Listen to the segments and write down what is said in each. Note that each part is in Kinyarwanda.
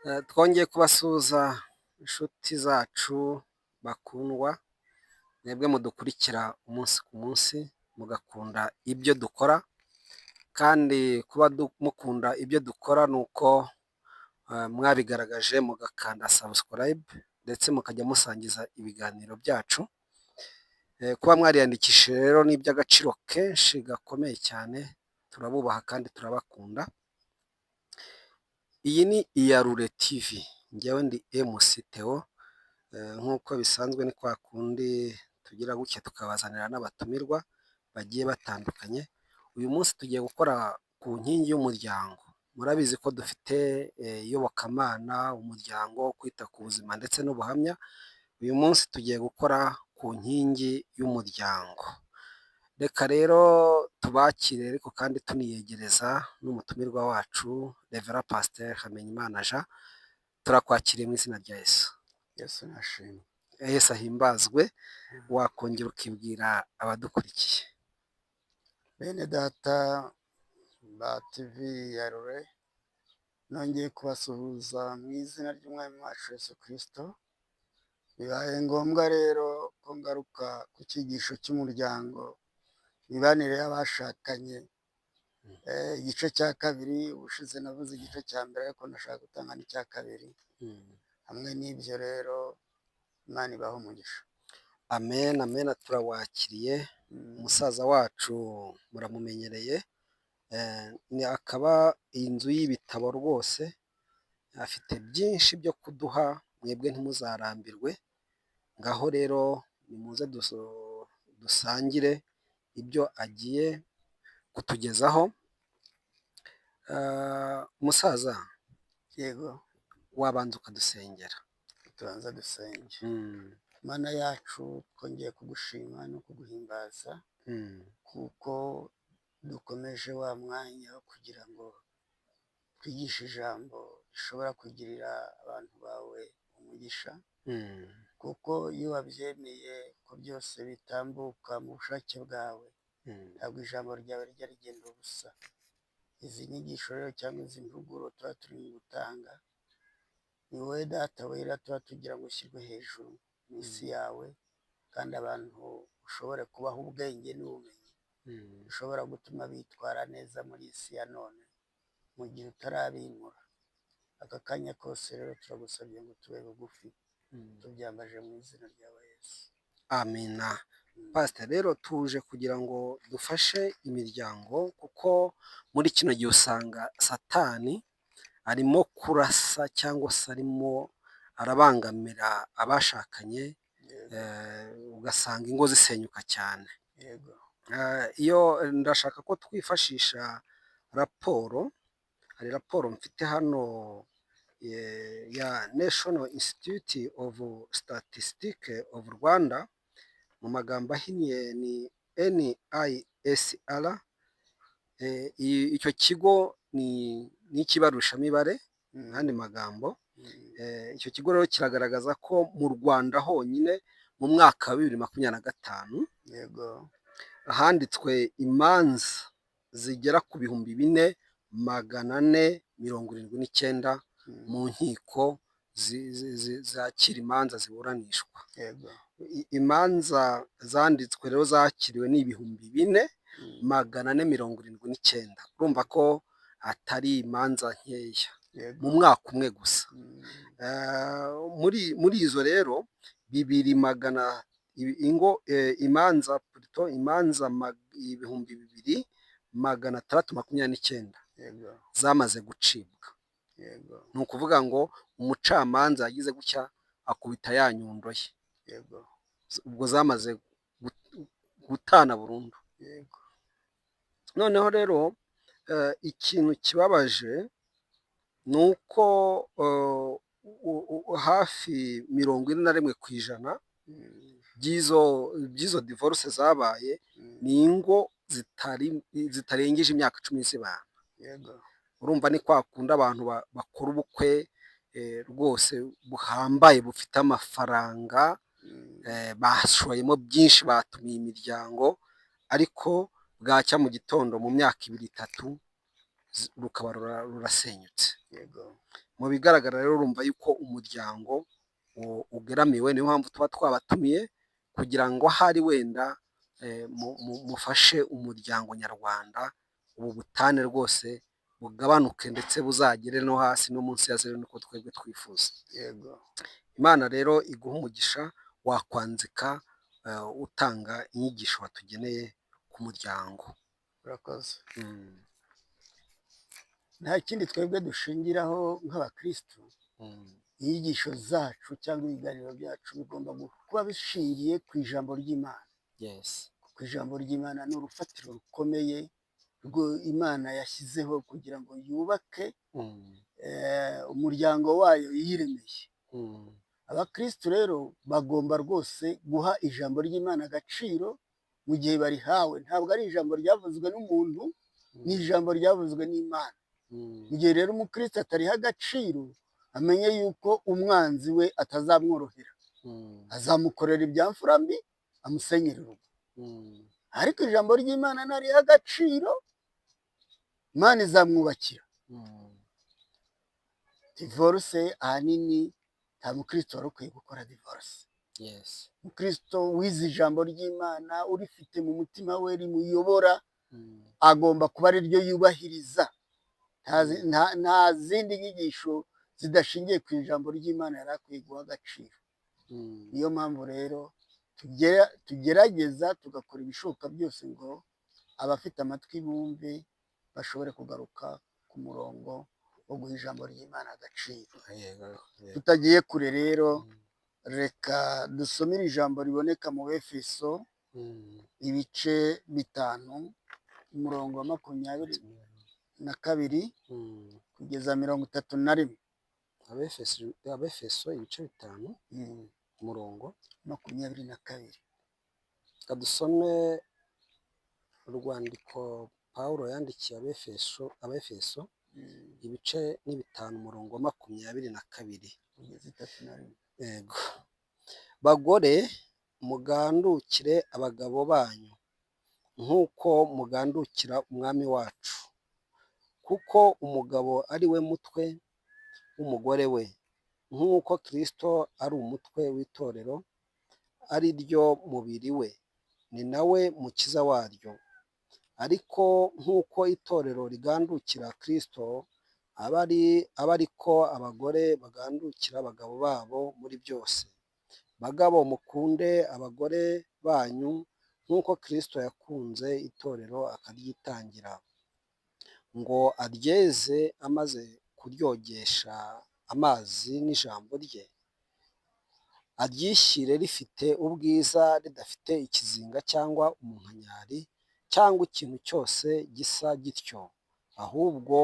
Twongeye kubasuhuza inshuti zacu bakundwa, mwebwe mudukurikira umunsi ku munsi mugakunda ibyo dukora, kandi kuba mukunda ibyo dukora ni uko mwabigaragaje mugakanda subscribe ndetse mukajya musangiza ibiganiro byacu. Kuba mwariyandikishije rero ni iby'agaciro kenshi gakomeye cyane, turabubaha kandi turabakunda. Iyi ni Iyarure TV, njyewe ndi MC Theo. Nk'uko bisanzwe ni kwa kundi tugira gutya tukabazanira n'abatumirwa bagiye batandukanye. Uyu munsi tugiye gukora ku nkingi y'umuryango. Murabizi ko dufite iyobokamana, umuryango, kwita ku buzima ndetse n'ubuhamya. Uyu munsi tugiye gukora ku nkingi y'umuryango. Reka rero tubakire ariko kandi tuniyegereza n'umutumirwa wacu Rev Pasteur Hamenyimana Jean. Turakwakiriye mu izina rya Yesu. Yesu nashimwe. Yesu ahimbazwe. Wakongera ukibwira abadukurikiye. Bene data ba TV Iyarure, nongeye kubasuhuza mu izina ry'umwami wacu Yesu Kristo. Bibaye ngombwa rero ko ngaruka ku cyigisho cy'umuryango, imibanire y'abashakanye, igice cya kabiri. Ubushize navuze igice cya mbere ariko ndashaka gutanga n'icya kabiri. Hamwe n'ibyo rero Imana ibahe umugisha. Amen, amen. Turawakiriye. Umusaza wacu muramumenyereye, akaba inzu y'ibitabo rwose, afite byinshi byo kuduha, mwebwe ntimuzarambirwe. Ngaho rero nimuze dusangire ibyo agiye kutugezaho. Umusaza, Yego, wabanza ukadusengera. tubanza dusenge. Mana yacu, twongeye kugushima no kuguhimbaza kuko dukomeje wa mwanya wo kugira ngo twigishe ijambo rishobora kugirira abantu bawe umugisha, kuko iyo wabyemeye ko byose bitambuka mu bushake bwawe, ntabwo ijambo ryawe rijya rigenda ubusa. Izi nyigisho rero cyangwa izi mpuguro tuba turimo gutanga, ni wowe Data wera tuba tugira ngo ushyirwe hejuru mu isi yawe, kandi abantu ushobore kubaha ubwenge n'ubumenyi bishobora gutuma bitwara neza muri iyi si ya none mu gihe utarabimura. Aka kanya kose rero turagusabye ngo tube bugufi, tubyambaje mu izina rya Yesu. Amina. Pastor, rero tuje kugira ngo dufashe imiryango, kuko muri kino gihe usanga Satani arimo kurasa cyangwa se arimo arabangamira abashakanye, ugasanga ingo zisenyuka cyane. Yego. Iyo ndashaka ko twifashisha raporo, hari raporo mfite hano ya National Institute of Statistics of Rwanda, mu magambo ahinnye ni NISR. Icyo kigo ni ikibarushamibare mu yandi magambo. Icyo kigo rero kiragaragaza ko mu Rwanda honyine mu mwaka wa 2025 Yego. handitswe imanza zigera ku 4,479 mu nkiko zakira imanza ziburanishwa. Yego. Imanza zanditswe rero zakiriwe ni 4,479. Urumva ko atari imanza nkeya mu mwaka umwe gusa. Muri izo rero 2,629 zamaze gucibwa. Yego. Ni ukuvuga ngo umucamanza yagize gutya akubita ya nyundo ye. Yego. Ubwo zamaze gutana burundu. Yego. Noneho rero ikintu kibabaje ni uko hafi 41% by'izo divorce zabaye ni ingo zitarengeje imyaka 10 zibana. Yego. Urumva ni kwa kundi abantu bakora ubukwe rwose buhambaye, bufite amafaranga, bashoyemo byinshi, batumiye imiryango, ariko bwacya mu gitondo mu myaka 2-3 rukaba rurasenyutse. yego, Mu bigaragara rero urumva yuko umuryango ugeramiwe, niyo mpamvu tuba twabatumiye kugira ngo ahari wenda mufashe umuryango nyarwanda ubu butane rwose bugabanuke ndetse buzagere no hasi no munsi ya zero, niko twebwe twifuza. yego. Imana rero iguha umugisha, wakwanzika utanga inyigisho watugeneye ku muryango. Urakoze. Nta kindi twebwe dushingiraho nk'abakristo, inyigisho zacu cyangwa ibiganiro byacu bigomba kuba bishingiye ku ijambo ry'Imana. Ku ijambo ry'Imana ni urufatiro rukomeye Imana yashyizeho kugira ngo yubake umuryango wayo yiremeye. Abakristo rero bagomba rwose guha ijambo ry'Imana agaciro mu gihe barihawe. Ntabwo ari ijambo ryavuzwe n'umuntu, ni ijambo ryavuzwe n'Imana. Mu gihe rero umukristo atariha agaciro, amenye yuko umwanzi we atazamworohera, azamukorera ibyamfura mbi, amusenyera urugo. Ariko ijambo ry'Imana nariha agaciro, Imana izamwubakira. Divorce ahanini nta mukristo wari ukwiye gukora divorce. Umukristo wize ijambo ry'Imana, urifite mu mutima we, rimuyobora, agomba kuba ari ryo yubahiriza. Nta zindi nyigisho zidashingiye ku ijambo ry'Imana yari akwiye guha agaciro. Niyo mpamvu rero tugerageza tugakora ibishoboka byose ngo abafite amatwi bumve, bashobore kugaruka ku murongo wo guha ijambo ry'Imana agaciro. Tutagiye kure rero, reka dusomere ijambo riboneka mu Befeso ibice 5 umurongo wa 22 kugeza 31. Abefeso ibice 5 umurongo 22. Kadusome urwandiko Pawulo yandikiye Abefeso ibice ni 5 umurongo wa 22 kugeza 31. Yego. Bagore, mugandukire abagabo banyu nk'uko mugandukira umwami wacu, kuko umugabo ari we mutwe w'umugore we, nk'uko Kristo ari umutwe w'itorero, ari ryo mubiri we, ni nawe mukiza waryo. Ariko nk'uko itorero rigandukira Kristo, aba ariko abagore bagandukira abagabo babo muri byose. Bagabo, mukunde abagore banyu nk'uko Kristo yakunze itorero akaryitangira, ngo aryeze amaze kuryogesha amazi n'ijambo rye, aryishyire rifite ubwiza, ridafite ikizinga cyangwa umunkanyari cyangwa ikintu cyose gisa gityo, ahubwo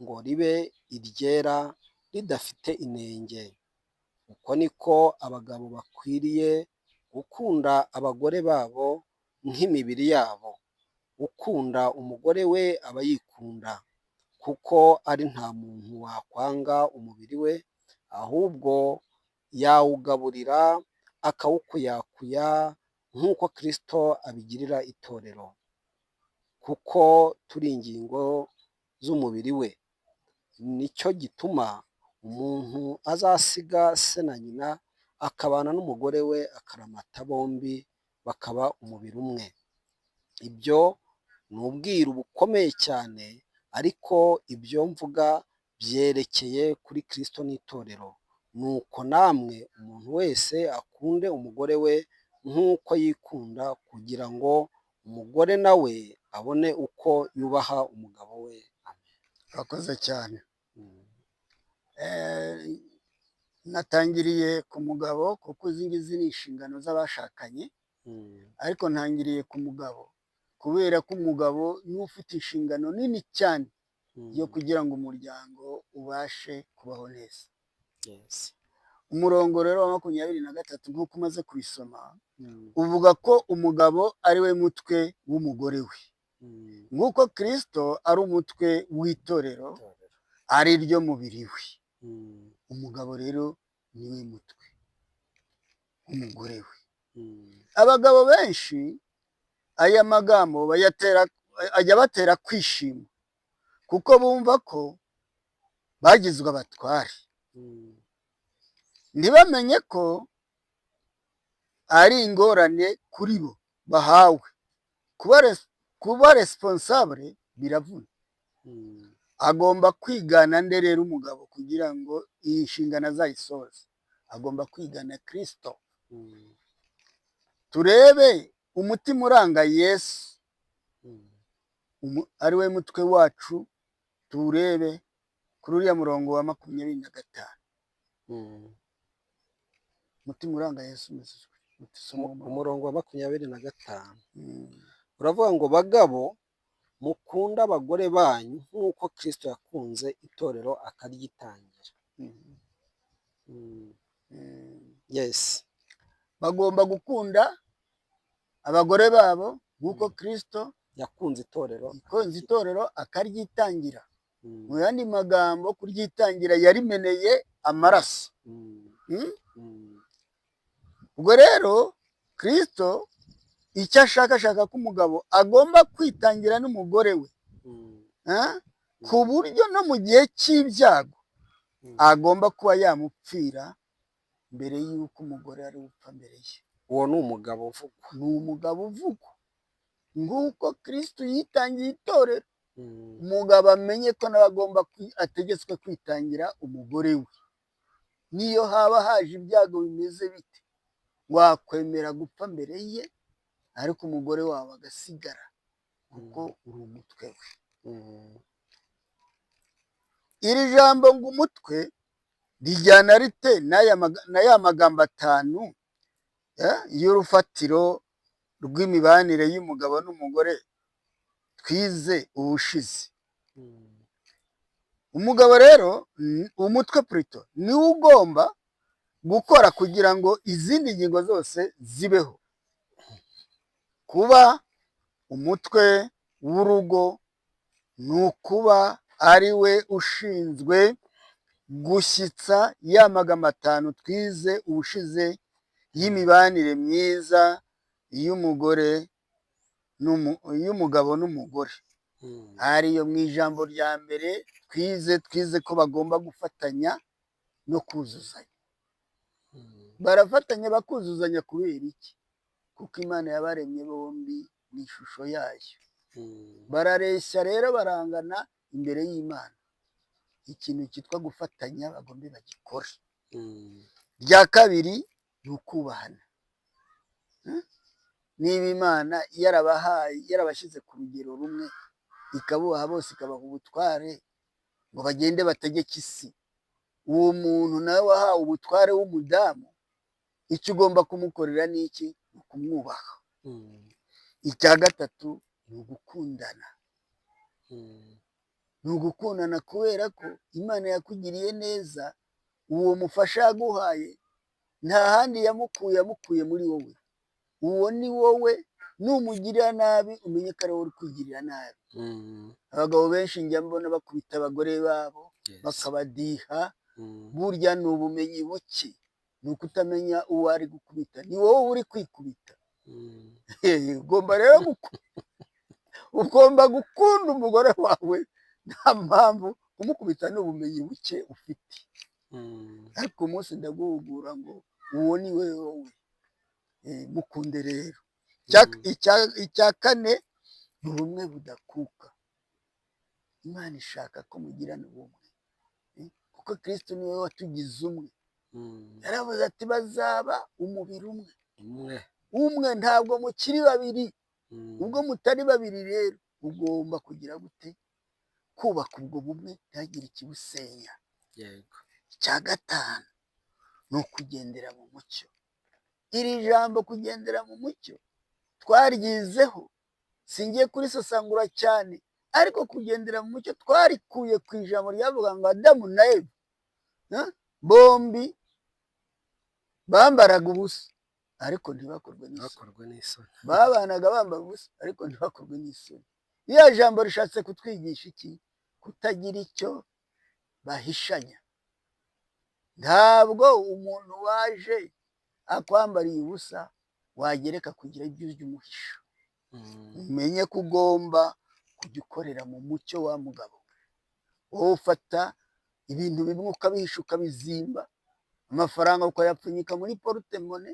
ngo ribe iryera, ridafite inenge. Uko niko abagabo bakwiriye gukunda abagore babo nk'imibiri yabo. Ukunda umugore we aba yikunda, kuko ari nta muntu wakwanga umubiri we, ahubwo yawugaburira akawukuyakuya nk'uko Kristo abigirira itorero, kuko turi ingingo z'umubiri we. Nicyo gituma umuntu azasiga se na nyina, akabana n'umugore we, akaramata, bombi bakaba umubiri umwe. Ibyo ni ubwiru bukomeye cyane, ariko ibyo mvuga byerekeye kuri Kristo n'itorero. Nuko namwe umuntu wese akunde umugore we nk'uko yikunda, kugira ngo umugore nawe abone uko yubaha umugabo we. Amen. Urakoze cyane. Natangiriye ku mugabo kuko izi ngizi ni inshingano z'abashakanye, ariko ntangiriye ku mugabo kubera ko umugabo niwe ufite inshingano nini cyane yo kugira ngo umuryango ubashe kubaho neza. Umurongo rero wa 23 nk'uko umaze kubisoma, uvuga ko umugabo ari we mutwe w'umugore we, nk'uko Kristo ari umutwe w'itorero, ari ryo mubiri we. Umugabo rero niwe mutwe w'umugore we. Abagabo benshi aya magambo ajya batera kwishima, kuko bumva ko bagizwe abatware, ntibamenye ko ari ingorane kuri bo bahawe. Kuba responsable biravuna. Agomba kwigana nde rero umugabo kugira ngo iyi nshingano azayisoze? Agomba kwigana Kristo. Turebe umutima uranga Yesu, ari we mutwe wacu, turebe kuri uriya murongo wa 25. Umutima uranga Yesu umurongo wa 25 uravuga ngo bagabo mukunda abagore banyu nk'uko Kristo yakunze itorero akaryitangira. Yes, bagomba gukunda abagore babo nk'uko Kristo yakunze itorero akaryitangira. Mu yandi magambo, kuryitangira yarimeneye amaraso. Ubwo rero Kristo icyo ashaka ko umugabo agomba kwitangira n'umugore we, ku buryo no mu gihe cy'ibyago agomba kuba yamupfira mbere y'uko umugore ari gupfa mbere ye. uwo ni umugabo uvugwa. Ni umugabo uvugwa nk'uko Kristo yitangiye itorero. Umugabo amenye ko nawe agomba ategetswe kwitangira umugore we. Niyo haba haje ibyago bimeze bite, wakwemera gupfa mbere ye, ariko umugore wawe agasigara kuko uri umutwe we. Iri jambo ngo umutwe rijyana rite n'aya magambo 5 y'urufatiro rw'imibanire y'umugabo n'umugore twize ubushize? Umugabo rero, umutwe plutôt, niwe ugomba gukora kugira ngo izindi ngingo zose zibeho. Kuba umutwe w'urugo ni ukuba ari we ushinzwe gushyitsa ya magambo 5 twize ubushize y'imibanire myiza y'umugabo n'umugore. Ariyo mu ijambo rya mbere twize ko bagomba gufatanya no kuzuzanya. Barafatanya bakuzuzanya kubera iki? Kuko Imana yabaremye bombi mu ishusho yayo. Barareshya rero, barangana imbere y'Imana. Ikintu cyitwa gufatanya bagomba bagikora. Rya kabiri ni ukubahana. Niba Imana yarabashyize ku rugero rumwe, ikabubaha bose, ikabaha ubutware ngo bagende bategeke isi, uwo muntu nawe wahawe ubutware w'umudamu, icyo ugomba kumukorera ni iki? Ni ukumwubaha. Icya gatatu ni ugukundana. Ni ugukundana kubera ko Imana yakugiriye neza. Uwo mufasha yaguhaye nta handi yamukuye muri wowe. Uwo ni wowe. Numugirira nabi umenye ko ari wowe uri kwigirira nabi. Abagabo benshi njya mbona bakubita abagore babo, bakabadiha. Burya ni ubumenyi buke, ni ukutamenya uwo ari gukubita. Ni wowe uri kwikubita. Ugomba gukunda umugore wawe, nta mpamvu kumukubita. Ni ubumenyi buke ufite. Ariko umunsi ndaguhugura ngo uwo ni wowe. Mukunde rero. Icya kane ni ubumwe budakuka. Imana ishaka ko mugirana ubumwe, kuko Kristo niwe watugize umwe. Yaravuze ati bazaba umubiri umwe. Ntabwo mukiri babiri. Ubwo mutari babiri rero ugomba kugira gute? Kubaka ubwo bumwe, ntihagire ikibusenya. Icya gatanu ni ukugendera mu mucyo. Iri jambo kugendera mu mucyo twaryizeho, singiye kurisesangura cyane, ariko kugendera mu mucyo twarikuye ku ijambo ryavuga ngo Adamu na Eva bombi bambaraga ubusa ariko ntibakorwe n'isoni. Babanaga bambara ubusa ariko ntibakorwe n'isoni. Iya jambo rishatse kutwigisha iki? Kutagira icyo bahishanya. Ntabwo umuntu waje akwambariye ubusa wagereka kugira ibyo ujya umuhisha. Umenye ko ugomba kujya ukorera mu mucyo wa mugabo. wowe ufata ibintu bimwe ukabihisha ukabizimba, amafaranga ukayapfunyika muri porutemone,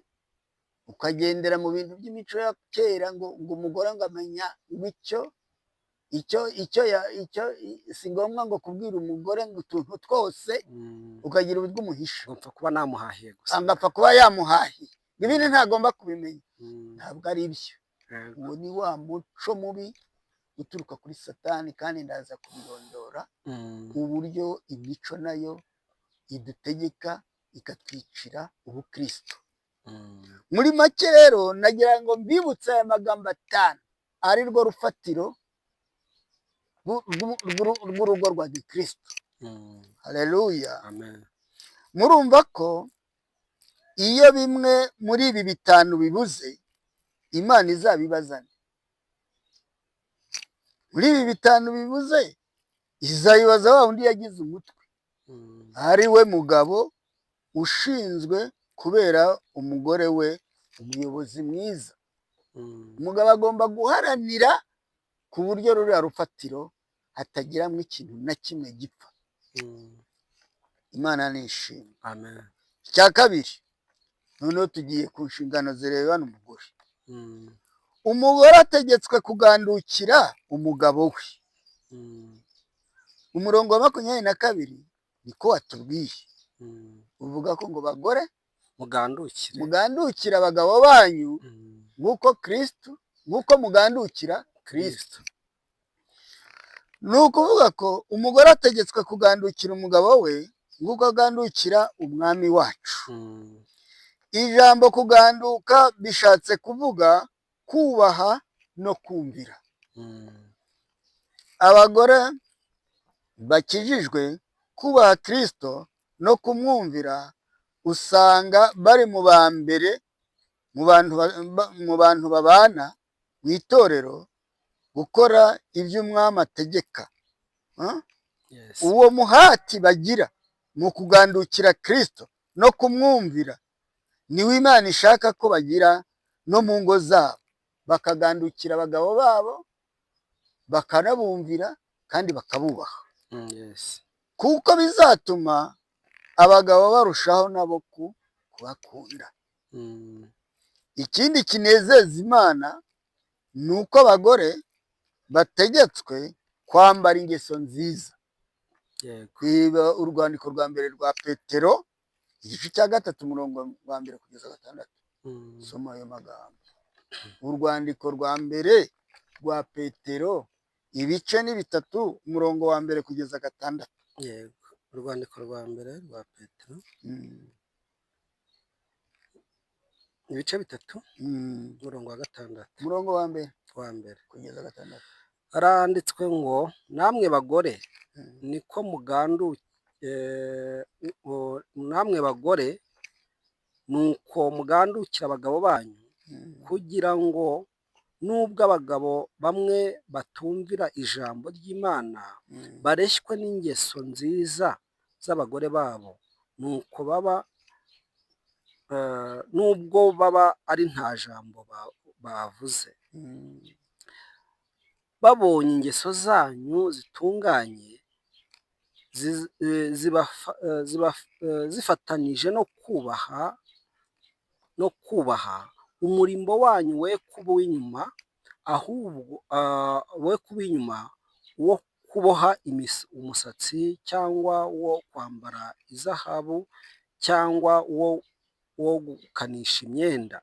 ukagendera mu bintu by'imico ya kera ngo umugore ngo amenya ngo icyo si ngombwa ngo kubwira umugore ngo utuntu twose ukagira uburyo umuhisha, ngapfa kuba namuhahiye gusa, agapfa kuba yamuhahiye, ibindi ntagomba kubimenya. Ntabwo ari byo, uwo ni wa muco mubi uturuka kuri Satani, kandi ndaza kubirondora uburyo imico nayo idutegeka ikatwicira ubukristo. Muri make rero nagira ngo mbibutse aya magambo 5 ari rwo rufatiro rw'urugo rwa gikristo. Haleluya, amen. murumva ko iyo bimwe muri ibi 5 bibuze, Imana izabibazana. Muri ibi 5 bibuze, izayibaza wa wundi yagize umutwe, ari we mugabo ushinzwe kubera umugore we umuyobozi mwiza. Umugabo agomba guharanira ku buryo ruriya rufatiro hatagiramo ikintu na kimwe gipfa. Imana nishimwe, amen. Icya kabiri, noneho tugiye ku nshingano zirebana umugore. Umugore ategetswe kugandukira umugabo we. Umurongo wa 22 niko watubwiye, uvuga ko ngo bagore mugandukira abagabo banyu nk'uko mugandukira Kristo. Ni ukuvuga ko umugore ategetswe kugandukira umugabo we nk'uko agandukira umwami wacu. Ijambo kuganduka bishatse kuvuga kubaha no kumvira. Abagore bakijijwe kubaha Kristo no kumwumvira usanga bari mu ba mbere mu bantu babana mu itorero gukora ibyo umwami ategeka. Uwo muhati bagira mu kugandukira Kristo no kumwumvira niwe Imana ishaka ko bagira no mu ngo zabo, bakagandukira abagabo babo, bakanabumvira kandi bakabubaha. Kuko bizatuma abagabo barushaho nabo kubakunda. Ikindi kinezeza Imana ni uko abagore bategetswe kwambara ingeso nziza. Kwiba urwandiko rwa mbere rwa Petero igice cya 3 umurongo wa 1 kugeza 6. Soma ayo magambo. Urwandiko rwa mbere rwa Petero ibice ni 3 umurongo wa 1 kugeza 6. Yego, urwandiko rwa mbere rwa Petero ibice 3 umurongo wa 6, umurongo wa 1 kugeza 6. haranditswe ngo namwe bagore niko nuko mugandukira abagabo banyu, kugira ngo nubwo abagabo bamwe batumvira ijambo ry'Imana bareshywe n'ingeso nziza z'abagore babo, nuko nubwo baba ari nta jambo bavuze, babonye ingeso zanyu zitunganye zifatanije no kubaha umurimo wanyu, we kuba uw'inyuma, ahubwo we kuba inyuma wo kuboha umusatsi, cyangwa wo kwambara izahabu, cyangwa wo gukanisha imyenda,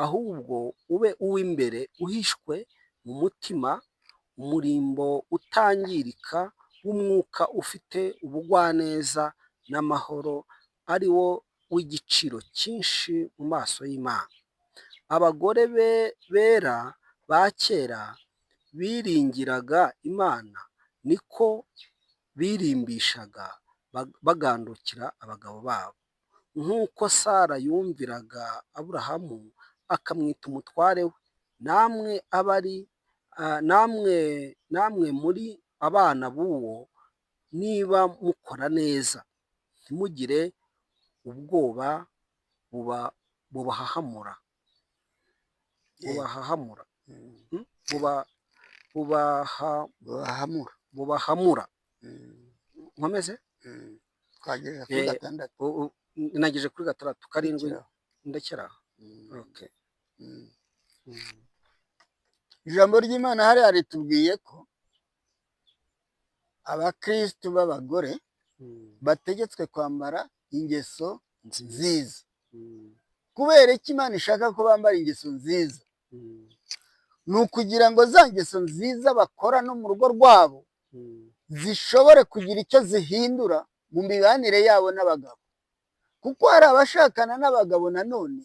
ahubwo ube uw'imbere uhishwe mu mutima, umurimbo utangirika w'umwuka ufite ubugwaneza n'amahoro, ari wo w'igiciro cyinshi mu maso y'Imana. Abagore bera ba kera biringiraga Imana, niko birimbishaga bagandukira abagabo babo, nk'uko Sara yumviraga Aburahamu akamwita umutware we. Namwe muri abana b'uwo, niba mukora neza, ntimugire ubwoba bubahahamura. nkomeze twagejeje kuri gatandatu. nagejeje kuri gatandatu, karindwi ndekera. Okay. Ijambo ry'Imana hariya ritubwiye ko abakristu b'abagore bategetswe kwambara ingeso nziza. Kubera ko Imana ishaka ko bambara ingeso nziza, ni ukugira ngo za ngeso nziza bakora no mu rugo rwabo zishobore kugira icyo zihindura mu mibanire yabo n'abagabo, kuko hari abashakana n'abagabo nanone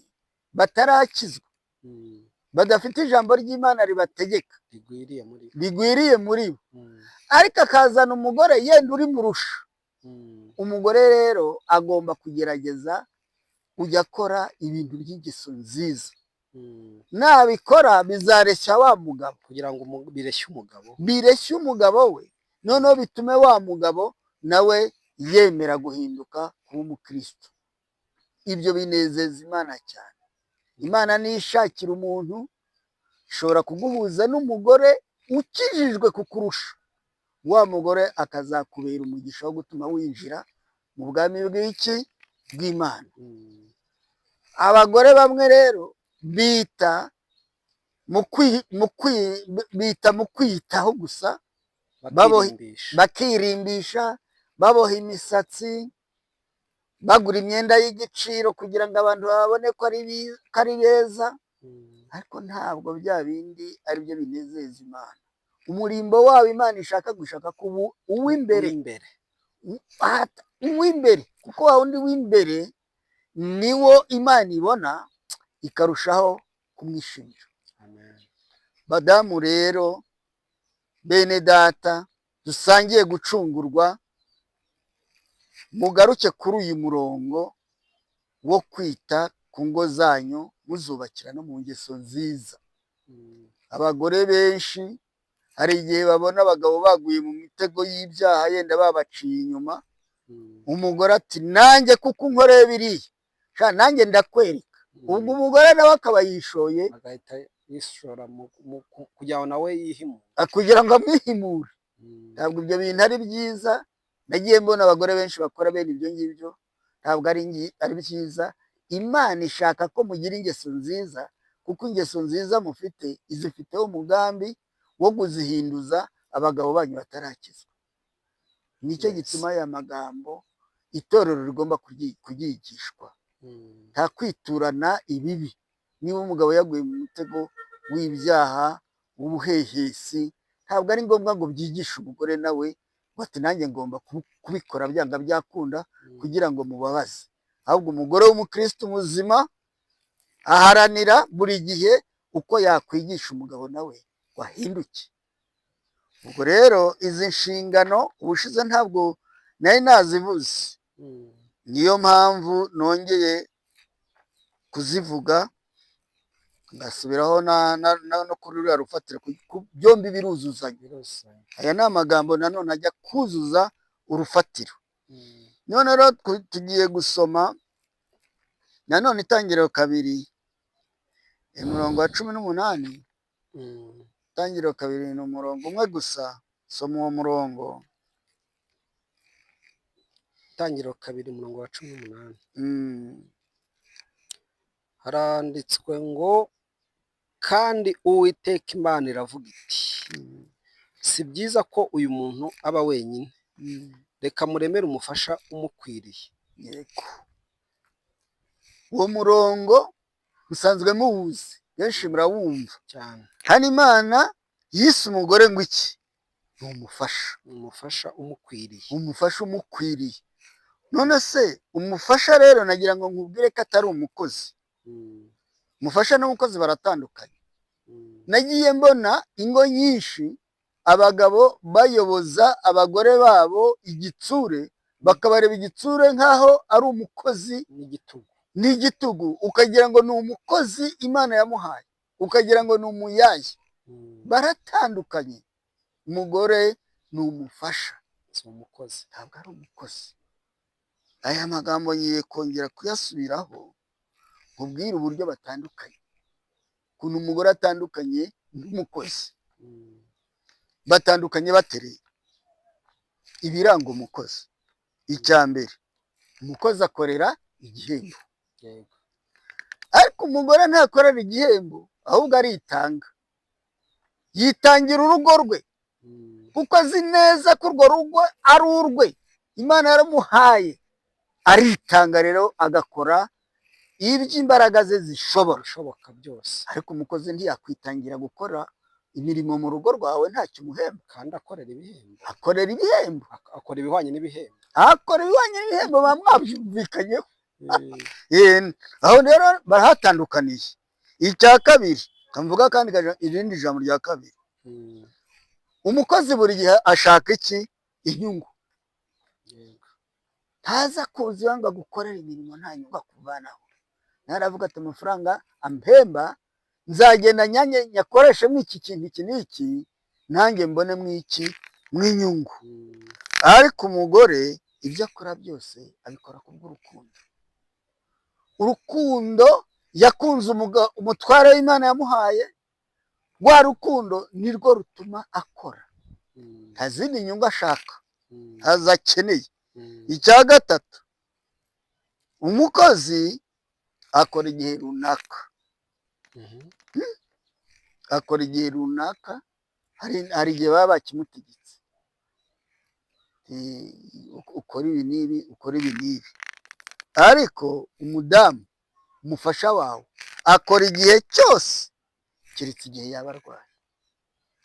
batarakizwa, badafite ijambo ry'Imana ribategeka rigwiriye muri bo, ariko akazana umugore yenda uri murusha. Umugore rero agomba kugerageza kujya akora ibintu by'ingeso nziza. Nabikora bizareshya wa mugabo, kugira ngo bireshye umugabo we, noneho bitume wa mugabo nawe yemera guhinduka kuba umukristo. Ibyo binezeza Imana cyane. Imana nishakira umuntu ishobora kuguhuza n'umugore ukijijwe kukurusha, wa mugore akazakubera umugisha wo gutuma winjira mu bwami bw'Imana. Abagore bamwe rero bita mu kwiyitaho gusa, bakirimbisha, baboha imisatsi, bagura imyenda y'igiciro kugira ngo abantu babone ko ari beza, ariko ntabwo bya bindi ari byo binezeza Imana. Umurimbo wabo Imana ishaka gushaka kuba uw'imbere, kuko wa wundi w'imbere niwo Imana ibona ikarushaho kumwishimira. Badamu rero, bene data dusangiye gucungurwa, mugaruke kuri uyu murongo wo kwita ku ngo zanyu muzubakira no mu ngeso nziza. Abagore benshi hari igihe babona abagabo baguye mu mitego y'ibyaha, yenda babaciye inyuma, umugore ati nanjye kuko unkoreye biriya nanjye ndakwereka. Ubwo umugore nawe akaba yishoye, agahita yishora kugira ngo nawe kugira ngo amwihimure. Ntabwo ibyo bintu ari byiza. Nagiye mbona abagore benshi bakora bene ibyo ngibyo, ntabwo ari byiza. Imana ishaka ko mugira ingeso nziza, kuko ingeso nziza mufite izifiteho umugambi wo kuzihinduza abagabo banyu batarakizwa. Nicyo gituma aya magambo itorero rigomba kuryigishwa, nta kwiturana ibibi. Niba umugabo yaguye mu mutego w'ibyaha, w'ubuhehesi, ntabwo ari ngombwa ngo byigishe umugore nawe bati nanjye ngomba kubikora byanga byakunda kugira ngo mubabaze. Ahubwo umugore w'umukristo muzima aharanira buri gihe uko yakwigisha umugabo nawe wahinduke. Ubwo rero izi nshingano ubushize ntabwo nari nazivuze, niyo mpamvu nongeye kuzivuga, ngasubiraho no kuri ruriya rufatiro, byombi biruzuzanya. Aya ni amagambo nanone ajya kuzuza urufatiro. None rero tugiye gusoma nanone Itangiriro 2 umurongo wa 18. Itangiriro 2 ni umurongo umwe gusa, soma uwo murongo. Itangiriro 2 umurongo wa 18. Haranditswe ngo kandi Uwiteka Imana iravuga iti si byiza ko uyu muntu aba wenyine, reka muremere umufasha umukwiriye. Yego, uwo murongo musanzwe muwuzi, benshi murawumva cyane. hano Imana yise umugore ngo iki? Ni umufasha umukwiriye. Umufasha umukwiriye. None se umufasha rero nagira ngo nkubwire ko atari umukozi. Umufasha n'umukozi baratandukanye. Nagiye mbona ingo nyinshi abagabo bayoboza abagore babo igitsure, bakabareba igitsure nk'aho ari umukozi n'igitugu, ukagira ngo ni umukozi Imana yamuhaye, ukagira ngo ni umuyayi. Baratandukanye. Umugore ni umufasha, si umukozi, ntabwo ari umukozi. Aya magambo ngiye kongera kuyasubiraho, nkubwire uburyo batandukanye, ukuntu umugore atandukanye n'umukozi. Batandukanye batereye. ibiranga umukozi. Icya mbere, umukozi akorera igihembo, ariko umugore ntakorera igihembo, ahubwo aritanga, yitangira urugo rwe, kuko azi neza ko urwo rugo ari urwe, Imana yaramuhaye, aritanga rero agakora iby'imbaraga ze zishoboka byose. Ariko umukozi ntiyakwitangira gukora imirimo mu rugo rwawe ntacyo umuhemba, kandi akorera ibihembo, akora ibihwanye n'ibihembo baba mwabyumvikanyeho. Aho rero barahatandukaniye. Icya kabiri, kamvuga kandi irindi jambo rya kabiri, umukozi buri gihe ashaka iki? Inyungu. Ntaza kuza yanga gukorera imirimo nta nyungu akuvanaho. Naravuga ati amafaranga ampemba nzagenda nyakoreshe mw'iki kintu iki n'iki, nanjye mbone mw'iki? Mw'inyungu. Ariko umugore ibyo akora byose abikora kubw'urukundo. Urukundo yakunze umutware w'Imana yamuhaye, rwa rukundo nirwo rutuma akora, nta zindi nyungu ashaka, ntazo akeneye. Icya gatatu, umukozi akora igihe runaka, akora igihe runaka, hari igihe baba bakimutegetse, ukora ibi n'ibi, ukora ibi n'ibi. Ariko umudamu, umufasha wawe, akora igihe cyose keretse igihe yaba arwaye.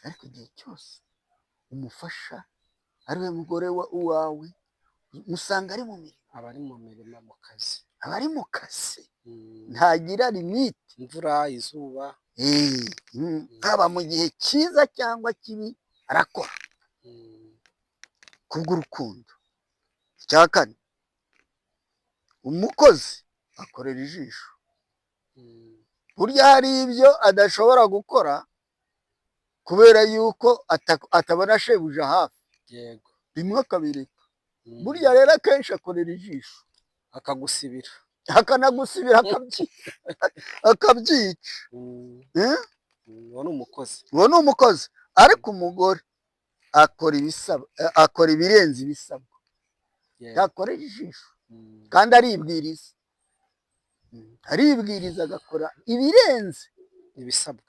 Ariko igihe cyose umufasha ari we mugore wawe, musanga ari mu mirimo, aba ari mu kazi, ntagira limite, imvura izuba, haba mu gihe cyiza cyangwa kibi arakora kubw'urukundo. Icya kane, umukozi akorera ijisho. Burya hari ibyo adashobora gukora kubera yuko atabona shebuja hafi, bimwe akabireka. Burya rero akenshi akorera ijisho, akagusibira, akanagusibira akabyica. Uwo ni umukozi. Ariko umugore akora ibirenze ibisabwa, yakorera ijisho, kandi aribwiriza agakora ibirenze ibisabwa,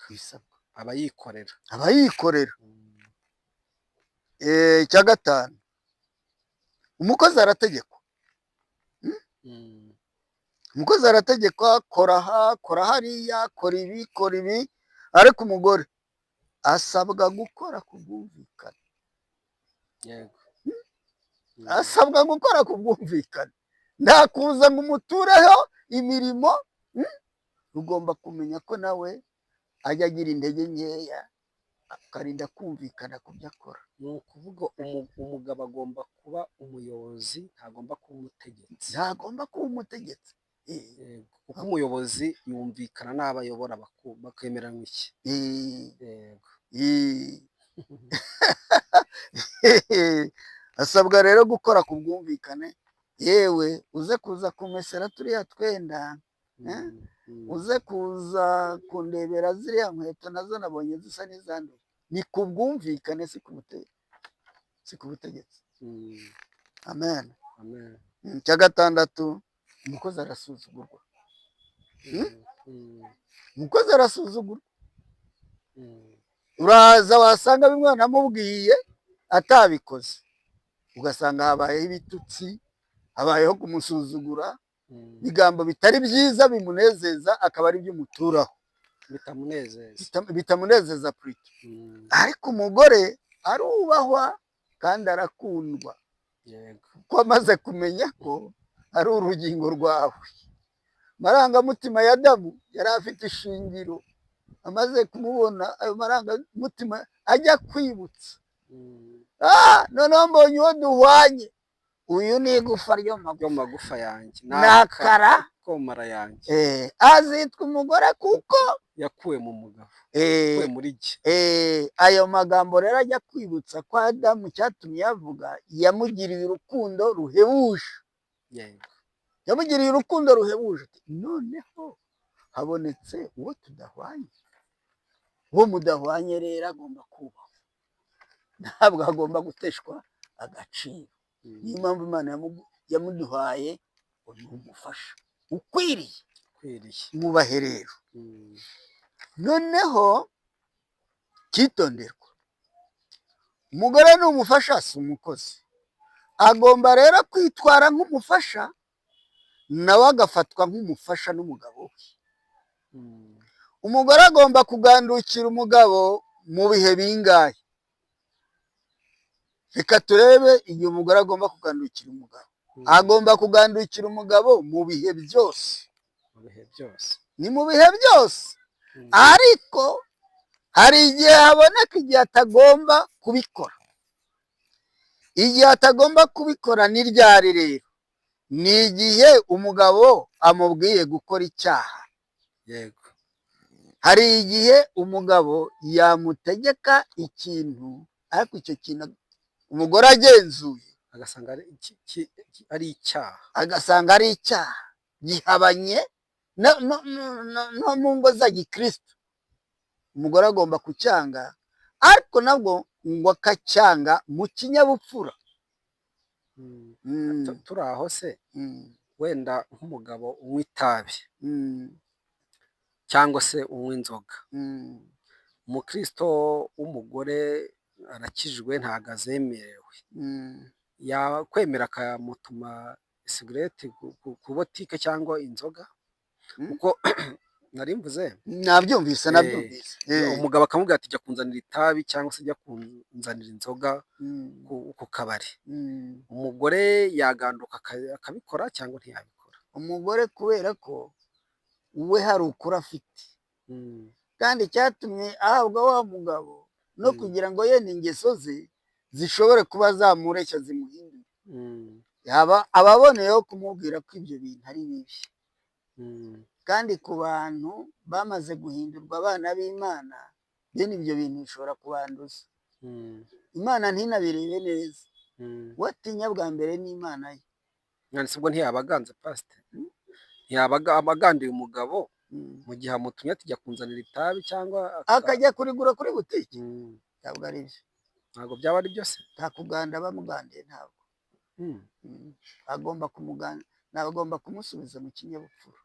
aba yikorera. Icya gatanu, umukozi arategekwa. Umukozi arategekwa, kora aha, kora hariya, kora ibi. Ariko umugore asabwa gukora ku bwumvikane. Asabwa gukora ku bwumvikane, nta kuza ngo umutureho imirimo. Ugomba kumenya ko nawe ajya agira intege nkeya, akarinda kumvikana ku byo akora. Ni ukuvuga umugabo agomba kuba umuyobozi, ntagomba kuba umutegetsi. Kuko umuyobozi yumvikana n'abo ayobora bakemeranywa iki. Asabwa rero gukora ku bwumvikane. Yewe uze kuza kumesera turiya twenda, uze kuza kundebera ziriya nkweto nazo nabonye zisa n'izanduye, ni ku bwumvikane, si ku butegetsi. Amen. Icya gatandatu, umukozi arasuzugurwa. Umukozi arasuzugurwa. Uraza wasanga bimwe wanamubwiye atabikoze, ugasanga habayeho ibitutsi, habayeho kumusuzugura, ibigambo bitari byiza bimunezeza akaba ari byo umuturaho, bitamunezeza purito. Ariko umugore arubahwa kandi arakundwa, kuko amaze kumenya ko ari urugingo rwawe. Marangamutima ya Adamu yari afite ishingiro, amaze kumubona ayo marangamutima ajya kwibutsa, noneho mbonye uwo duhwanye, uyu ni igufa ryo magufa yanjye, nakara komara yanjye, azitwa umugore kuko yakuwe mu mugabo, yakuwe muri jye. Ayo magambo rero ajya kwibutsa ko Adamu cyatumye yavuga, yamugiriye urukundo ruhebuje. Yamugiriye urukundo ruhebuje. Noneho habonetse uwo tudahwanye. Uwo mudahwanye rero agomba kubahwa, ntabwo agomba guteshwa agaciro. niyo mpamvu Imana yamuduhaye umufasha ukwiriye. Mwubahe rero. Noneho cyitonderwa, umugore ni umufasha, si umukozi. Agomba rero kwitwara nk'umufasha, nawe agafatwa nk'umufasha n'umugabo we. Umugore agomba kugandukira umugabo mu bihe bingahe? Reka turebe igihe umugore agomba kugandukira umugabo. Agomba kugandukira umugabo mu bihe byose. Ni mu bihe byose. Ariko hari igihe haboneka igihe atagomba kubikora. Igihe atagomba kubikora ni ryari rero? Ni igihe umugabo amubwiye gukora icyaha. Yego. Hari igihe umugabo yamutegeka ikintu, ariko icyo kintu umugore agenzuye agasanga ari icyaha. Agasanga ari icyaha gihabanye no mu ngo za gikristo. Umugore agomba kucyanga, ariko nabwo ngo akacyanga mu kinyabupfura. Turi aho se, wenda nk'umugabo unywa itabi cyangwa se unywa inzoga, umukristo w'umugore arakijijwe, ntabwo azemerewe, yakwemera akamutuma isigareti ku botike cyangwa inzoga? Kuko narimvuze nabyumvise. umugabo akamubwira ati jya kunzanira itabi cyangwa se jya kunzanira inzoga ku kabari. Umugore yaganduka akabikora cyangwa ntiyabikora? Umugore kubera ko we hari ukuri afite, kandi cyatumye ahabwa wa mugabo no kugira ngo yene ingeso ze zishobore kuba zamureshya zimuhindura, ababoneyeho kumubwira ko ibyo bintu ari bibi. Kandi ku bantu bamaze guhindurwa abana b'Imana, bene ibyo bintu bishobora kubanduza. Imana ntinabirebe neza. Watinya bwa mbere n'Imana ye. Mwanditse ubwo ntiyabaganze pasite? Ntiyabagandiye umugabo mu gihe amutumye ati jya kunzanira itabi cyangwa akajya kurigura kuri butike? Ntabwo ari byo. Ntabwo byaba ari byose. Nta kuganda bamugandiye, ntabwo. Agomba kumusubiza mu kinyabupfura.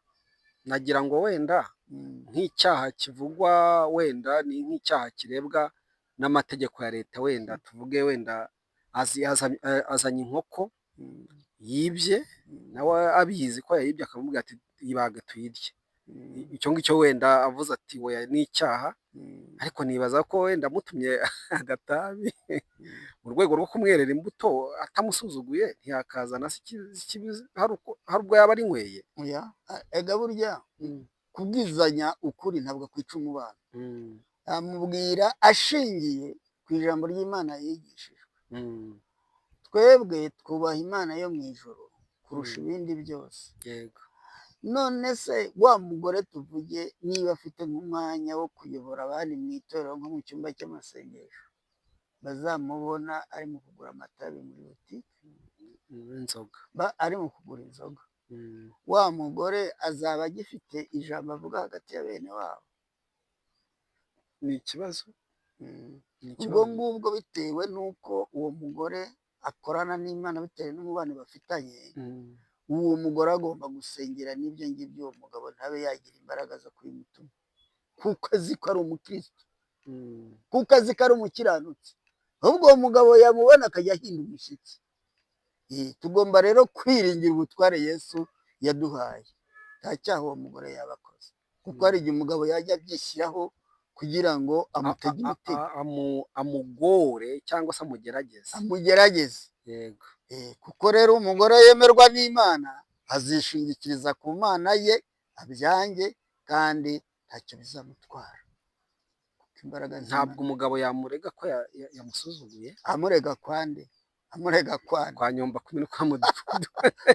Nagira ngo wenda nk'icyaha kivugwa, wenda ni nk'icyaha kirebwa n'amategeko ya leta, wenda tuvuge wenda azanye inkoko yibye, nawe abizi ko yayibye, akamubwira ati yibage tuyirye. Icyo ngicyo wenda avuze ati we ni icyaha. Ariko nibaza ko wenda amutumye agatabi mu rwego rwo kumwerera imbuto atamusuzuguye, ntiyakazana hari ubwo yaba ari nyweye. Ega burya kubwizanya ukuri ntabwo kwica umubano. Amubwira ashingiye ku ijambo ry'Imana yigishijwe. Twebwe twubaha Imana yo mu ijoro kurusha ibindi byose. Yego. None se wa mugore tuvuge niba afite nk'umwanya wo kuyobora abandi mu itorero, nko mu cyumba cy'amasengesho, bazamubona ari mu kugura amatabi muri butike, ari mu kugura inzoga, wa mugore azaba agifite ijambo avuga hagati ya bene wabo? Ni ikibazo. Ubwo ngubwo bitewe n'uko uwo mugore akorana n'Imana, bitewe n'umubano bafitanye, uwo mugore agomba gusengera n'ibyo ngibyo uwo mugabo ntabe yagira imbaraga zo kubimutuma, kuko azi ko ari umukristo, kuko azi ko ari umukiranutsi. Ahubwo uwo mugabo yamubona akajya ahinda umushyitsi. Tugomba rero kwiringira ubutware Yesu yaduhaye. Nta cyaha uwo mugore yaba akoze, kuko hari igihe umugabo yajya abyishyiraho kugira ngo amutege imitego, amugore cyangwa se amugerageze. Yego. Kuko rero umugore yemerwa n'Imana azishingikiriza ku Mana ye, abyange, kandi ntacyo bizamutwara. Ntabwo umugabo yamurega ko yamusuzuguye. Amurega kwande? Amurega kwande? Kwa nyumba kumi kwa mudugudu.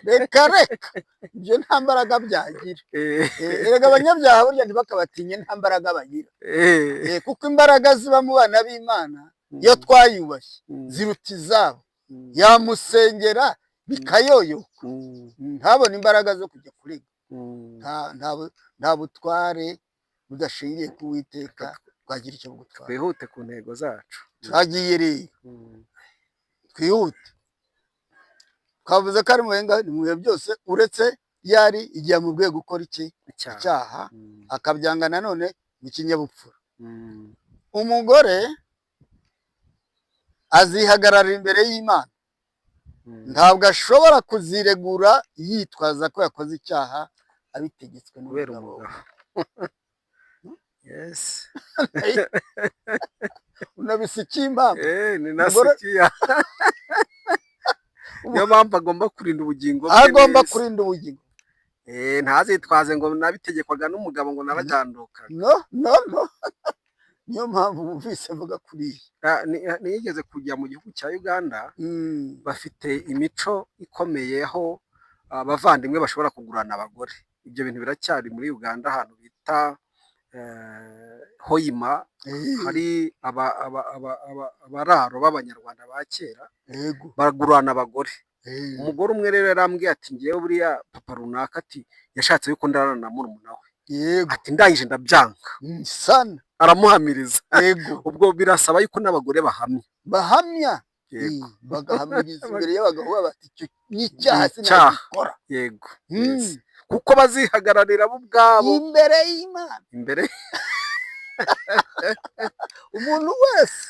Reka ibyo nta mbaraga byagira. Erega abanyabyaha burya ntibakabatinye, nta mbaraga bagira. Kuko imbaraga ziba mu bana b'Imana iyo twayubashye ziruta izabo. Yamusengera bikayoyoka, ntabone imbaraga zo kujya kurega. Nta butware budashingiye ku Uwiteka twagira icyo bugutwara. Twihute ku ntego zacu. Twagiye rero, twihute. twavuze ko ari mu bihe byose uretse yari igihe mu rwego gukora iki icyaha, akabyanga nanone mu kinyabupfura. Umugore azihagarara imbere y'Imana, ntabwo ashobora kuziregura yitwaza ko yakoze icyaha abitegetswe n'umugabo. Unabisikiye impamvu? Ninasikiya. Niyo mpamvu agomba kurinda ubugingo bwe. Agomba kurinda ubugingo. Ntazitwaze ngo nabitegekwaga n'umugabo ngo naraganduka. No. Niyo mpamvu bumvise mvuga kuriya. Nigeze kujya mu gihugu cya Uganda, bafite imico ikomeye aho abavandimwe bashobora kugurana abagore. Ibyo bintu biracyari muri Uganda ahantu bita Hoima, hari abararo b'abanyarwanda ba kera baragurana abagore. Umugore umwe rero yarambwiye ati ngewe buriya papa runaka ati yashatse yuko ndarana na murumuna we, ati ndangije ndabyanga sana, aramuhamiriza. Ubwo birasaba yuko n'abagore bahamya bagahamiriza imbere y'abagabo bati icyo ni icyaha sinabikora. Yego, kuko bazihagararira bo ubwabo imbere y'Imana. Umuntu wese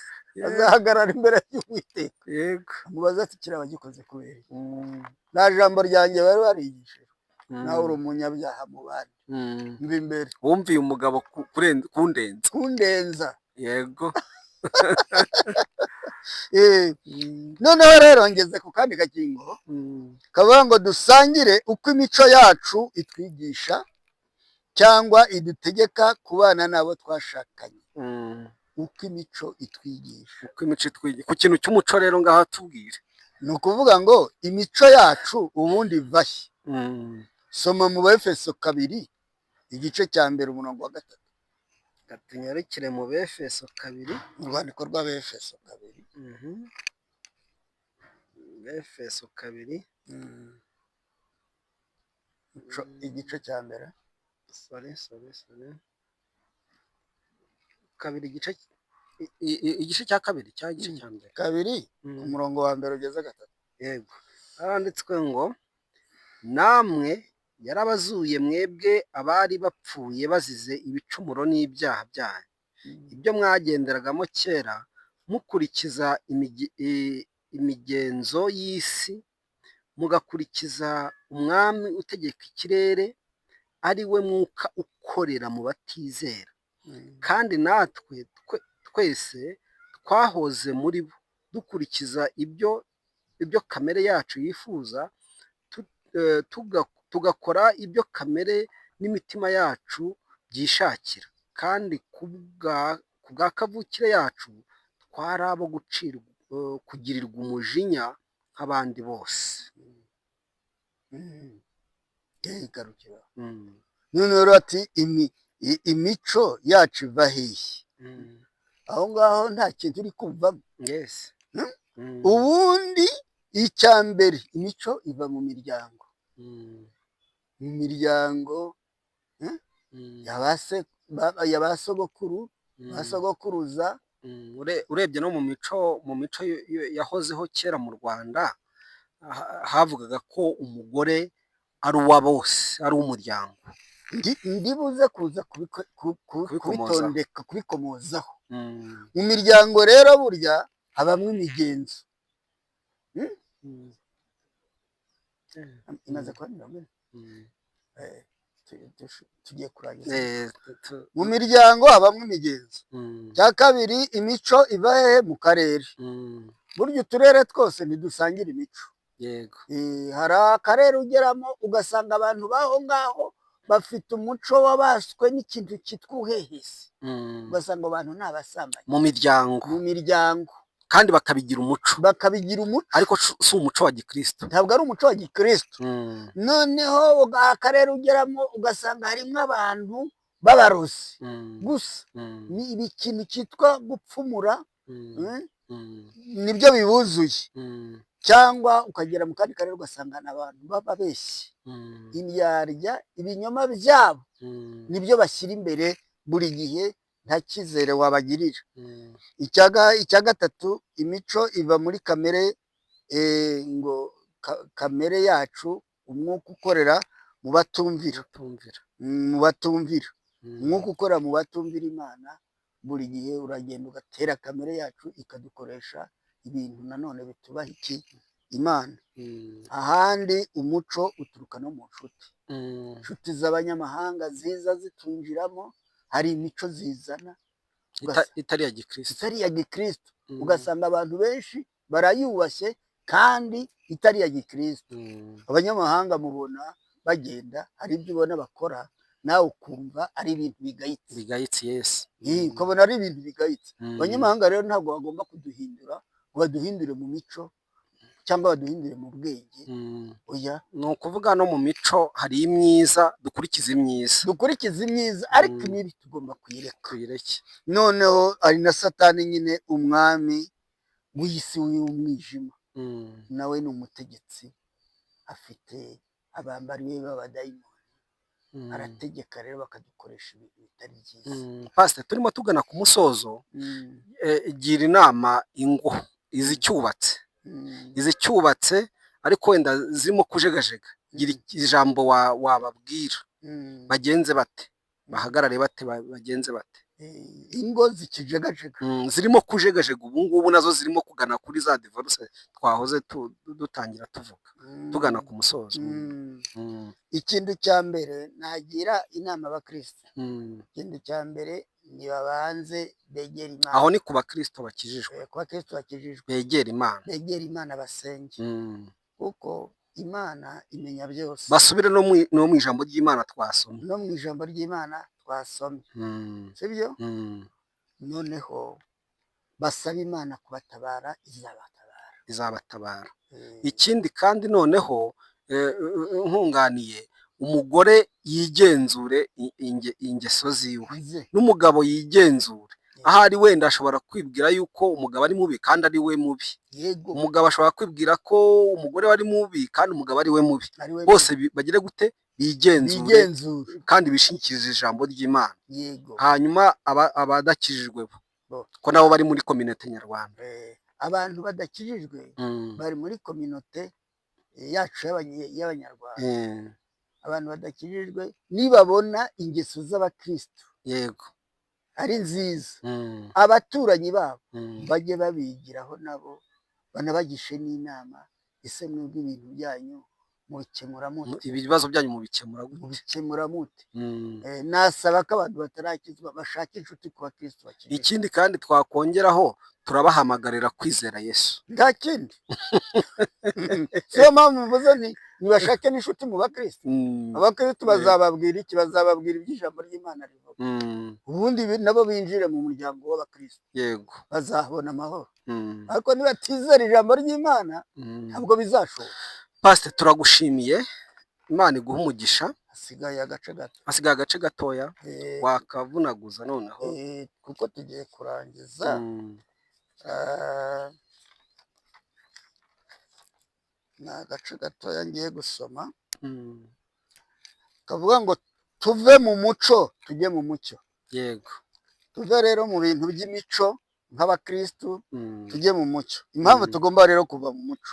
azahagarara imbere y'Uwiteka, amubaza ati kiriya wagikoze kubera iki? Nta jambo ryanjye bari barigishije, nawe uri umunyabyaha mu bandi. Mva imbere. Wumviye umugabo kundenza. Yego. Noneho rero ngeze ku kandi gakingo kavuga ngo dusangire uko imico yacu itwigisha cyangwa idutegeka kubana n'abo twashakanye. Uko imico itwigisha. Ku kintu cy'umuco rero ngaho tubwire. Ni ukuvuga ngo imico yacu ubundi vahe. Soma mu Befeso 2 igice cya mbere umurongo wa 3. Tunyarukire mu Befeso 2, mu rwandiko rw'Abefeso 2. Befeso 2 igice cya mbere. Sorry. 2 igice cya kabiri cya gice cya mbere. 2 umurongo wa mbere ugeze 3. Yego. Aranditswe ngo namwe yarabazuye mwebwe abari bapfuye bazize ibicumuro n'ibyaha byanyu, ibyo mwagenderagamo kera mukurikiza imigenzo y'isi, mugakurikiza umwami utegeka ikirere, ari we mwuka ukorera mu batizera. Kandi natwe twese twahoze muri bo dukurikiza ibyo kamere yacu yifuza, tugakora ibyo kamere n'imitima yacu byishakira. Kandi ku bwa kavukire yacu twari abo kugirirwa umujinya nk'abandi bose. Garukira. None rero ati imico yacu iva hehe? Aho ngaho nta kintu uri kumvamo. Ubundi icya mbere imico iva mu miryango. Mu miryango y'abasogokuru, basogokuruza. Urebye no mu mico yahozeho kera mu Rwanda, havugaga ko umugore ari uwa bose, ari uw'umuryango. Ndibuze kuza kubitondeka kubikomozaho. Mu miryango rero burya habamo imigenzo. Imaze kuba tugiye kurangiza. Mu miryango habamo imigenzo. Cya kabiri imico iva hehe? Mu karere. Burya uturere twose ntidusangira imico. Yego. Hari akarere ugeramo ugasanga abantu baho ngaho bafite umuco wabaswe n'ikintu cyitwa ubuhehesi. Ugasanga abantu ni abasambanyi mu miryango kandi bakabigira umuco, ariko si umuco wa Gikristo. Ntabwo ari umuco wa Gikristo. Noneho akarere ugeramo ugasanga harimo abantu b'abarozi gusa. Ni ikintu cyitwa gupfumura, nibyo bibuzuye. Cyangwa ukagera mu kandi karere ugasanga abantu bababeshyi, imyarya, ibinyoma byabo nibyo bashyira imbere buri gihe, nta cyizere wabagirira. Icya gatatu imico iva muri kamere, ngo kamere yacu, umwuka ukorera mu batumvira, mu batumvira, umwuka ukorera mu batumvira Imana. Buri gihe uragenda ugatera kamere yacu ikadukoresha ibintu nanone bitubaha iki Imana. Ahandi umuco uturuka no mu nshuti, inshuti z'abanyamahanga ziza zitunjiramo, hari imico zizana itari iya gikristo, ugasanga abantu benshi barayubashye kandi itari iya gikristo. Abanyamahanga mubona bagenda, hari ibyo ubona bakora nawe ukumva ari ibintu bigayitse. Yesu, ukabona ari ibintu bigayitse. Abanyamahanga rero ntabwo bagomba kuduhindura ngo baduhindure mu mico cyangwa baduhindure mu bwenge. Oya, ni ukuvuga no mu mico hari imyiza, dukurikiza imyiza, ariko imibi tugomba kuyireka. Noneho ari na Satani nyine, umwami w'isi w'umwijima, nawe ni umutegetsi, afite abambariwe b'abadayimoni, arategeka rero bakadukoresha ibintu bitari byiza. Pastor, turimo tugana ku musozo, gira inama ingo izicyubatse ariko wenda zirimo kujegajega, gira ijambo wababwira bagenze bate, bahagarare bate, bagenze bate? Ingo zikijegajega, zirimo kujegajega ubu ngubu, nazo zirimo kugana kuri za divorce twahoze dutangira tuvuga, tugana ku musozo. ikintu cya mbere nagira inama abakristo, ikintu cya mbere ni babanze begera Imana. Aho ni ku bakristo bakijijwe, begera Imana basenge, kuko Imana imenya byose. Basubire no mu ijambo ry'Imana twasomye, sibyo? Noneho basaba Imana kubatabara, izabatabara. Ikindi kandi noneho nkunganiye, umugore yigenzure ingeso ziwe, n'umugabo yigenzure. Ahari wenda ashobora kwibwira yuko umugabo ari mubi kandi ari we mubi, umugabo ashobora kwibwira ko umugore ari mubi kandi umugabo ari we mubi. Bose bagire gute? Bigenzure kandi bishingikirize ijambo ry'Imana. Hanyuma abadakijijwe bo, ko nabo bari muri community nyarwanda, abantu badakijijwe bari muri community yacu y'abanyarwanda. Abantu badakijijwe nibabona ingeso z'abakristo ari nziza, abaturanyi babo bajye babigiraho, nabo banabagishe n'inama. Ese mwebwe ibintu byanyu mubikemura mute? Ibibazo byanyu mubikemura mute? Nasaba ko abantu batarakizwa bashaka inshuti ku bakristo bakijijwe. Ikindi kandi twakongeraho, turabahamagarira kwizera Yesu, nta kindi. Siyo mpamvu mvuze nti nibashake n'inshuti mu bakristo. Abakristo bazababwira iki? Bazababwira iby'ijambo ry'Imana rivuga, ubundi nabo binjire mu muryango w'abakristo, bazabona amahoro. Ariko nibatizera ijambo ry'Imana ntabwo bizashoboka. Pastor, turagushimiye, Imana iguha umugisha. Hasigaye agace gatoya, wakavunaguza noneho kuko tugiye kurangiza. Ni agace gatoya ngiye gusoma, kavuga ngo tuve mu muco tujye mu mucyo. Tuve rero mu bintu by'imico nk'abakristu, tujye mu mucyo. Impamvu tugomba rero kuva mu muco,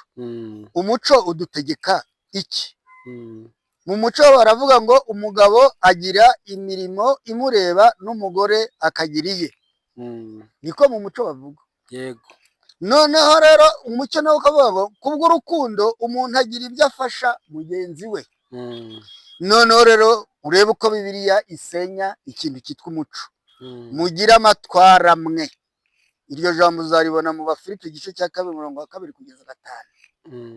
umuco udutegeka iki? Mu muco baravuga ngo umugabo agira imirimo imureba n'umugore akagira iye, niko mu muco bavuga. Noneho rero umucyo nawo ukavuga ngo kubw'urukundo umuntu agira ibyo afasha mugenzi we. Noneho rero urebe uko Bibiliya isenya ikintu cyitwa umuco. Mugire amatwara amwe, iryo jambo uzaribona mu Bafilipi igice cya 2 umurongo wa 2 kugeza 5.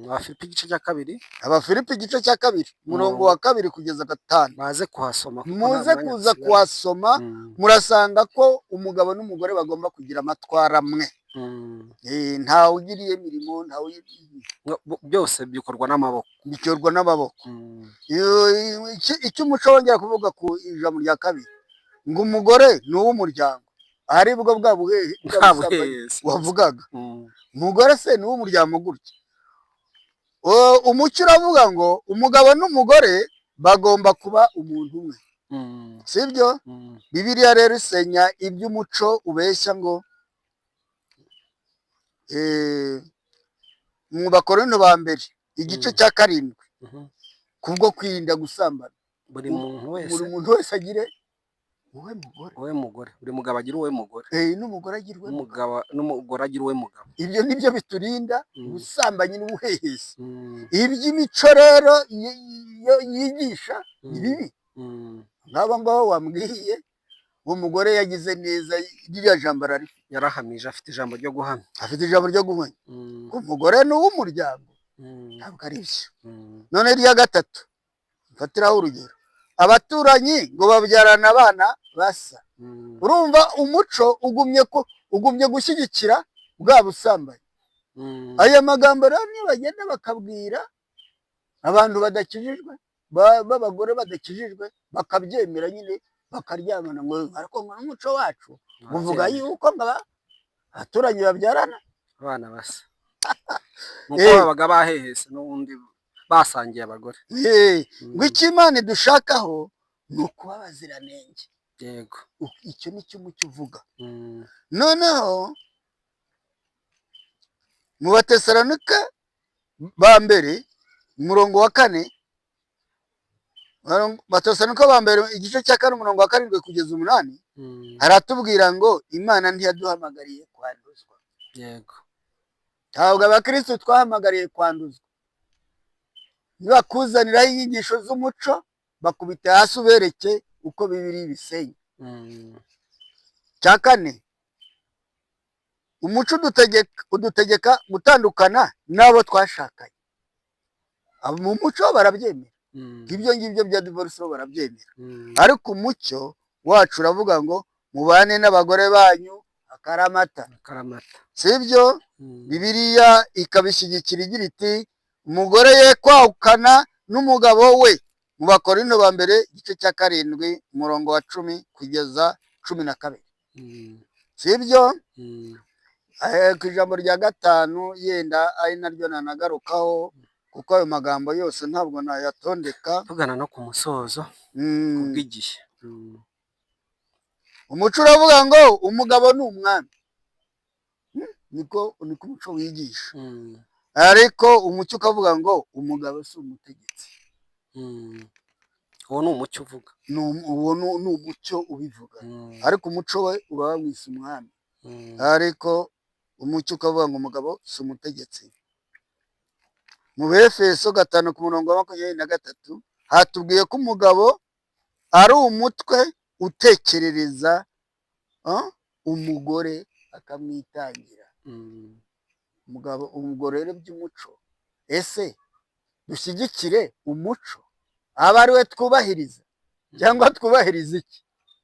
Abafilipi igice cya 2, Abafilipi igice cya 2 umurongo wa 2 kugeza 5. Baze kuhasoma, muze kuza kuhasoma, murasanga ko umugabo n'umugore bagomba kugira amatwara amwe. Ntawe ugiriye imirimo, byose bikorwa n'amaboko. Icyo umuco wongera kuvuga ku ijambo rya 2, ngo umugore ni uw'umuryango, ari bwo bwa wavugaga. Umugore se ni uw'umuryango gutya. Umuco uravuga ngo umugabo n'umugore bagomba kuba umuntu umwe, sibyo? Bibiliya rero isenya iby'umuco ubeshya ngo mu Bakorinto ba mbere igice cya 7 kubwo kwirinda gusambana. buri muntu wese agire uwe mugore, buri mugabo agira uwe mugore, n'umugore agira uwe n'umugore agira uwe mugabo. Ibyo nibyo biturinda ubusambanyi n'ubuhehesi. Iby'imico rero yigisha ni bibi. Ngabo wambwiye uwo mugore yagize neza, ririya jambo yarahamije, afite ijambo ryo guhamya, ko umugore ni uw'umuryango, ntabwo ari byo. None rya 3 mfatiraho urugero, abaturanyi ngo babyarana abana basa. Urumva umuco ugumye gushyigikira bwa busambanyi. Aya magambo rero niyo bagenda bakabwira abantu badakijijwe, b'abagore badakijijwe, bakabyemera nyine bakaryamana, ngo ariko n'umuco wacu uvuga yuko abaturanyi babyarana abana basa. Nuko babaga bahehese n'ubundi basangiye abagore. Ngo icyo Imana idushakaho ni ukuba abaziranenge. Yego, icyo ni cyo umucyo uvuga. Noneho mu Batesalonika ba mbere umurongo wa 4, Batesalonika ba mbere igice cya 4 umurongo wa 7 kugeza 8, haratubwira ngo Imana ntiyaduhamagariye kwanduzwa. Yego, ntabwo abakristo twahamagariye kwanduzwa. Nibakuzaniraho inyigisho z'umuco, bakubita hasi ubereke uko Bibiliya ibisenya. Cya 4, umuco udutegeka gutandukana n'abo twashakanye. Abo mu muco barabyemera, ibyo ngibyo bya divorce barabyemera, ariko umucyo wacu uravuga ngo mubane n'abagore banyu akaramata. Sibyo? Bibiliya ikabishyigikira igira iti umugore ye kwahukana n'umugabo we, mu Bakorinto ba mbere igice cya 7 umurongo wa 10 kugeza 12. Sibyo? Ku ijambo rya 5 yenda ari naryo nanagarukaho, kuko ayo magambo yose ntabwo nayatondeka, tugana no ku musozo kubw'igihe. Umuco uravuga ngo umugabo ni umwami, niko umuco wigisha. Ariko umucyo ukavuga ngo umugabo si umutegetsi. Uwo ni umucyo uvuga, uwo ni umucyo ubivuga, ariko umuco we uba wamwise umwami. Ariko umucyo ukavuga ngo umugabo si umutegetsi. Mu Befeso 5 ku murongo wa 23 hatubwiye ko umugabo ari umutwe utekerereza umugore akamwitangira. Umugore rero by'umuco, ese dushyigikire umuco aba ari we twubahiriza cyangwa twubahiriza iki?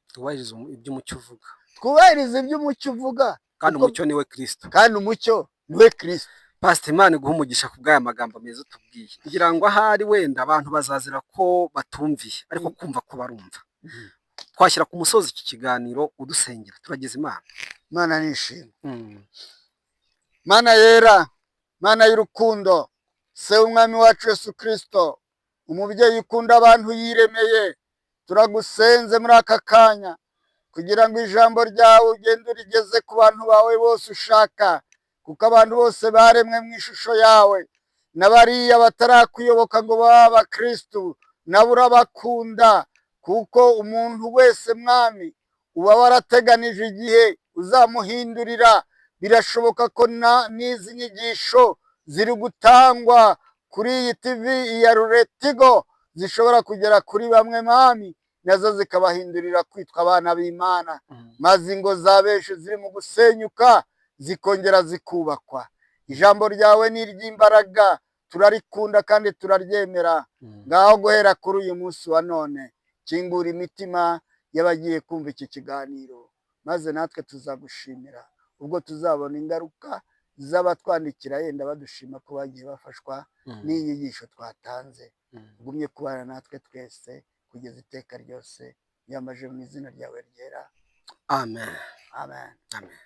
Twubahiriza iby'umucyo uvuga. Twubahiriza iby'umucyo uvuga, kandi umucyo niwe Kristo. Pastor, Imana iguha umugisha ku bw'aya magambo meza utubwiye, kugira ngo ahari wenda abantu bazazira ko batumviye, ariko kumva ko barumva. Twashyira ku musozi iki kiganiro udusengera, turagize Imana. Imana nishimye. Mana yera, Mana y'urukundo, se umwami wacu Yesu Kristo, umubyeyi ukunda abantu yiremeye, turagusenze muri aka kanya kugira ngo ijambo ryawe ugende urigeze ku bantu bawe bose ushaka, kuko abantu bose baremwe mu ishusho yawe, n'abariya batarakuyoboka ngo babe abakristu nabo urabakunda, kuko umuntu wese mwami uba warateganije igihe uzamuhindurira. Birashoboka ko n'izi nyigisho ziri gutangwa kuri iyi TV ya Ruretigo zishobora kugera kuri bamwe mwami, nazo zikabahindurira kwitwa abana b'Imana, maze ingo za benshi ziri mu gusenyuka zikongera zikubakwa. Ijambo ryawe ni iry'imbaraga, turarikunda kandi turaryemera. Ngaho guhera kuri uyu munsi wa none, kingura imitima y'abagiye kumva iki kiganiro, maze natwe tuzagushimira ubwo tuzabona ingaruka z'abatwandikira yenda badushima ko bagiye bafashwa n'inyigisho twatanze. Ugumye kubana natwe twese kugeza iteka ryose, yamaje mu izina ryawe ryera. Amen. Amen. Amen.